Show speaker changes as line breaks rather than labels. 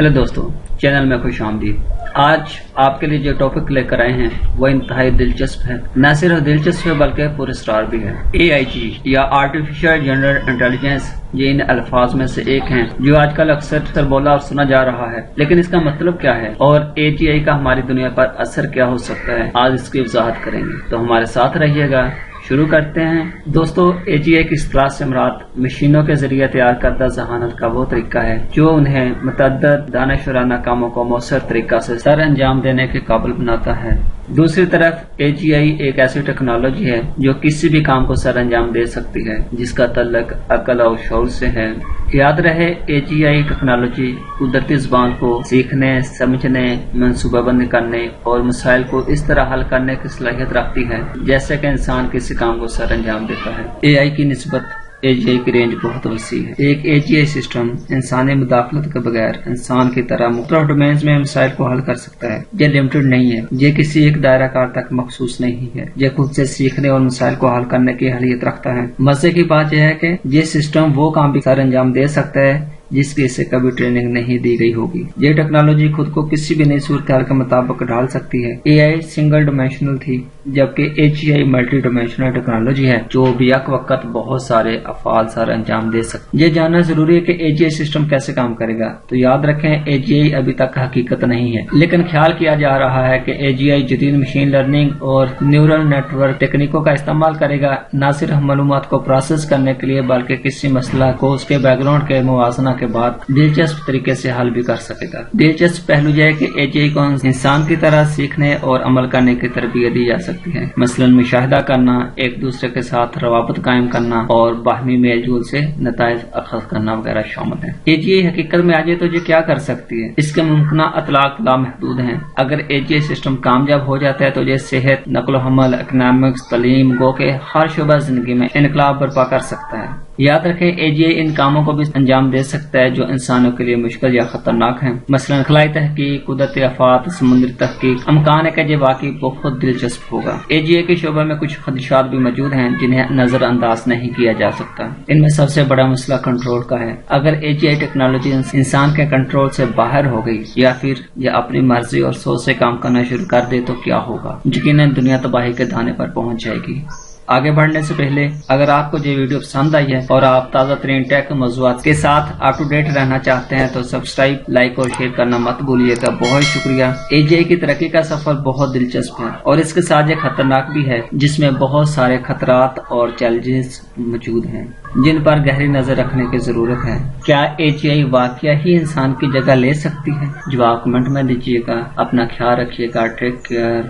Hello दोस्तों, channel में खुश आमदीद। आज आपके लिए जो टॉपिक लेकर आए हैं वो इंतहाई दिलचस्प है। न सिर्फ दिलचस्प है बल्कि पुरस्कार भी है। AIG या आर्टिफिशियल जनरल इंटेलिजेंस ये इन अल्फाज में से एक हैं जो आजकल अक्सर बोला और सुना जा रहा है, लेकिन इसका मतलब क्या है और AGI का हमारी दुनिया पर असर क्या हो सकता है, आज इसकी वजाहत करेंगे। तो हमारे साथ रहिएगा। शुरू करते हैं। दोस्तों, AGI की इस्तिलाह से मुराद मशीनों के जरिए तैयार करदा जहानत का वो तरीका है जो उन्हें मुतअद्दिद दानिशवराना कामों को मौसर तरीका से सर अंजाम देने के काबिल बनाता है। दूसरी तरफ AGI एक ऐसी टेक्नोलॉजी है जो किसी भी काम को सर अंजाम दे सकती है जिसका तल्लुक अकल और शऊर से है। याद रहे, AGI टेक्नोलॉजी कुदरती ज़बान को सीखने, समझने, मंसूबाबंदी करने और मसाइल को इस तरह हल करने की सलाहियत रखती है जैसे कि इंसान किसी काम को सर अंजाम देता है। AI की निस्बत AGI की रेंज बहुत वसी है। एक AGI सिस्टम इंसानी मुदाखलत के बगैर इंसान की तरह मुख्तलिफ डोमेन्स में मसाइल को हल कर सकता है। ये लिमिटेड नहीं है, ये किसी एक दायरा कार तक मखसूस नहीं है, ये खुद से सीखने और मसाइल को हल करने की अहलियत रखता है। मजे की बात यह है कि ये सिस्टम वो काम भी सर अंजाम दे सकता है जिसकी इसे कभी ट्रेनिंग नहीं दी गई होगी। ये टेक्नोलॉजी खुद को किसी भी नई सूरत हाल के मुताबिक ढाल सकती है। AI सिंगल डिमेंशनल थी जबकि AGI मल्टी डिमेंशनल टेक्नोलॉजी है जो बेक वक्त बहुत सारे अफआल सर अंजाम दे सकती है। ये जानना जरूरी है कि AGI सिस्टम कैसे काम करेगा। तो याद रखें, AGI अभी तक हकीकत नहीं है, लेकिन ख्याल किया जा रहा है कि AGI जदीद मशीन लर्निंग और न्यूरल नेटवर्क तकनीकों का इस्तेमाल करेगा, न सिर्फ मालूमात को प्रोसेस करने के लिए बल्कि किसी मसला को उसके बैकग्राउंड के मुवाजना के बाद दिलचस्प तरीके से हल भी कर सकेगा। दिलचस्प पहलू यह है कि AGI को इंसान की तरह सीखने और अमल करने की तरबियत दी जा सकती है, मसलन मुशाहिदा करना, एक दूसरे के साथ रवाबत कायम करना और बाहमी मेलजोल से नताइज अखज़ करना वगैरह शामिल है। AGI हकीकत में आ जाए तो ये क्या कर सकती है? इसके मुमकिन अतलाक लामहदूद हैं। अगर AGI सिस्टम कामयाब हो जाता है तो ये सेहत, नकलो हमल, इकनॉमिक्स, तालीम, गो के हर शुबा जिंदगी में इनकलाब बर्पा कर सकता है। याद रखें, AGI इन कामों को भी अंजाम दे सकता है जो इंसानों के लिए मुश्किल या खतरनाक हैं, मसलन खलाई तहकीक, कुदरती आफात, समुद्री तहकीक। अमकान है कि ये वाकई बहुत दिलचस्प होगा। AGI के शोबे में कुछ खदशात भी मौजूद हैं जिन्हें नजरअंदाज नहीं किया जा सकता। इनमें सबसे बड़ा मसला कंट्रोल का है। अगर AGI टेक्नोलॉजी इंसान के कंट्रोल से बाहर हो गई या फिर यह अपनी मर्जी और सोच से काम करना शुरू कर दे तो क्या होगा? यकीनन दुनिया तबाही के दाने पर पहुंच जाएगी। आगे बढ़ने से पहले अगर आपको ये वीडियो पसंद आई है और आप ताज़ा तरीन टेक मौज़ूआत के साथ अप टू डेट रहना चाहते हैं तो सब्सक्राइब, लाइक और शेयर करना मत भूलिएगा। बहुत शुक्रिया। AGI की तरक्की का सफर बहुत दिलचस्प है और इसके साथ ये खतरनाक भी है जिसमें बहुत सारे खतरात और चैलेंजेस मौजूद हैं जिन पर गहरी नजर रखने की जरूरत है। क्या AGI वाकया ही इंसान की जगह ले सकती है? जवाब कमेंट में दीजिएगा। अपना ख्याल रखिएगा। Take care.